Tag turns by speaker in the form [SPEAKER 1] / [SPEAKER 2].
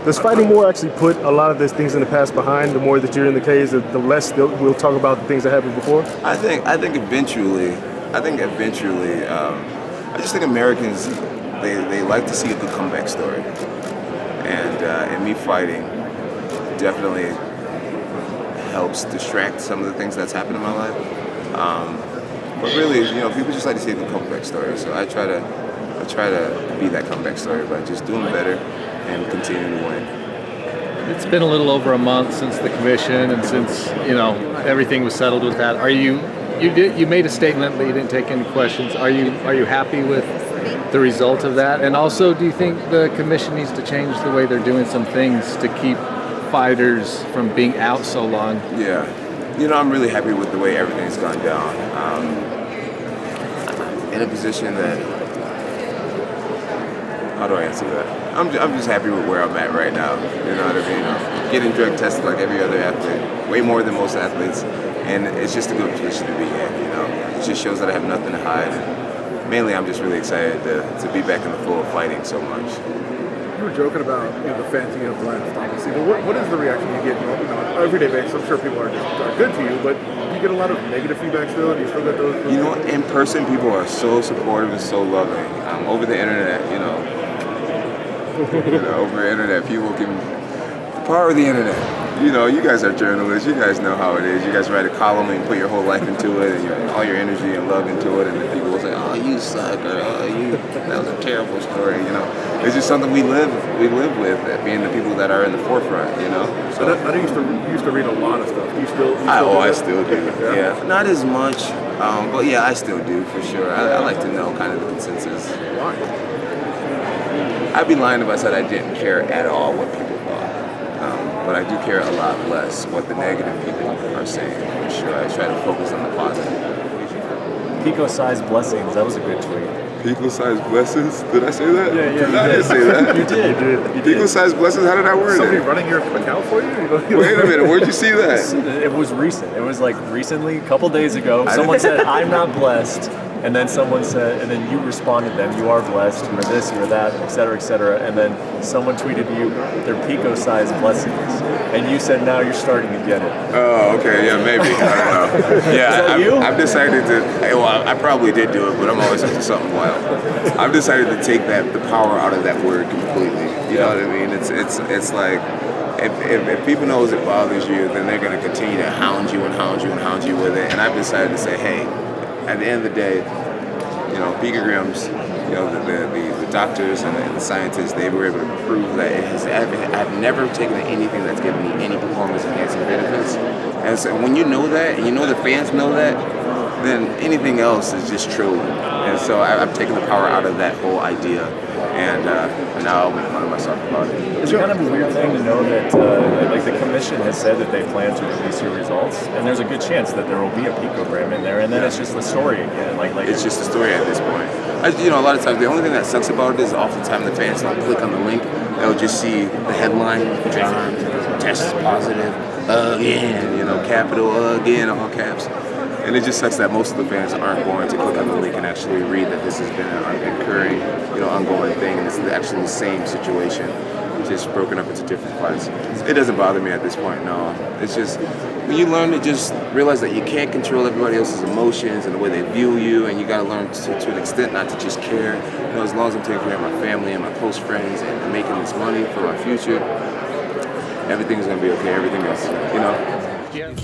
[SPEAKER 1] Does fighting more actually put a lot of these things in the past behind? The more that you're in the cage, the less we'll talk about the things that happened before.
[SPEAKER 2] I think eventually. I just think Americans they like to see a good comeback story, and me fighting definitely helps distract some of the things that's happened in my life. But really, people just like to see a good comeback story. So I try to be that comeback story by just doing better and continuing to win.
[SPEAKER 3] It's been a little over a month since the commission and since everything was settled with that. You made a statement, but you didn't take any questions. Are you happy with the result of that? And also, do you think the commission needs to change the way they're doing some things to keep fighters from being out so long?
[SPEAKER 2] Yeah, I'm really happy with the way everything's gone down. In a position that, how do I answer that? I'm just happy with where I'm at right now. You know what I mean? I'm getting drug tested like every other athlete, way more than most athletes, and it's just a good position to be in. It just shows that I have nothing to hide. And mainly, I'm just really excited to be back in the flow of fighting so much.
[SPEAKER 4] You were joking about the fancy blast, obviously, but what is the reaction you get on an everyday basis? I'm sure people are good to you, but do you get a lot of negative feedback still? Do you still get those?
[SPEAKER 2] In person, people are so supportive and so loving. Over the internet, over the internet, people can. The power of the internet. You guys are journalists. You guys know how it is. You guys write a column and put your whole life into it, and all your energy and love into it, and then people will say, "Oh, you suck," or "Oh, that was a terrible story." It's just something we live with, being the people that are in the forefront.
[SPEAKER 4] So I know you used to read a lot of stuff. I
[SPEAKER 2] still do. Yeah, not as much, but yeah, I still do for sure. I like to know kind of the consensus.
[SPEAKER 4] Why?
[SPEAKER 2] I'd be lying if I said I didn't care at all what people thought. But I do care a lot less what the negative people are saying, for sure. I try to focus on the positive.
[SPEAKER 5] Pico-sized blessings, that was a good tweet.
[SPEAKER 2] Pico-sized blessings? Did I say that?
[SPEAKER 5] Yeah,
[SPEAKER 2] I didn't say that.
[SPEAKER 5] You did.
[SPEAKER 2] Pico-sized blessings? How did I word
[SPEAKER 4] Somebody
[SPEAKER 2] it?
[SPEAKER 4] running your account for you?
[SPEAKER 2] Wait a minute, where'd you see that?
[SPEAKER 5] It was recent. It was like recently, a couple days ago. Someone said, "I'm not blessed." And then someone said, and then you responded to them, "You are blessed, you are this, you are that, et cetera, et cetera." And then someone tweeted you, "They're Pico-sized blessings." And you said, "Now you're starting to get it."
[SPEAKER 2] Oh, okay, yeah, maybe. I don't know. Yeah, I've decided to, I probably did do it, but I'm always up to something wild. I've decided to take the power out of that word completely. You know what I mean? It's like, if people knows it bothers you, then they're going to continue to hound you and hound you and hound you with it. And I've decided to say, hey, at the end of the day, picograms, the doctors and the scientists, they were able to prove that I've never taken anything that's given me any performance enhancing benefits. And so when you know that, and the fans know that, then anything else is just true. And so I've taken the power out of that whole idea, and now I'll make fun of myself about it.
[SPEAKER 5] It's kind of a weird thing to know that the commission has said that they plan to release your results, and there's a good chance that there will be a picogram in there, and then it's just the story again.
[SPEAKER 2] It's just a story at this point. A lot of times the only thing that sucks about it is oftentimes the fans don't click on the link. They'll just see the headline, Jon tests positive again, capital again, all caps. And it just sucks that most of the fans aren't going to click on the link and actually read that this has been an recurring, ongoing thing, and it's actually the same situation, just broken up into different parts. It doesn't bother me at this point, no. It's just, when you learn to just realize that you can't control everybody else's emotions and the way they view you, and you gotta learn to an extent not to just care. As long as I'm taking care of my family and my close friends and making this money for my future, everything's gonna be okay, everything else,
[SPEAKER 3] Yeah.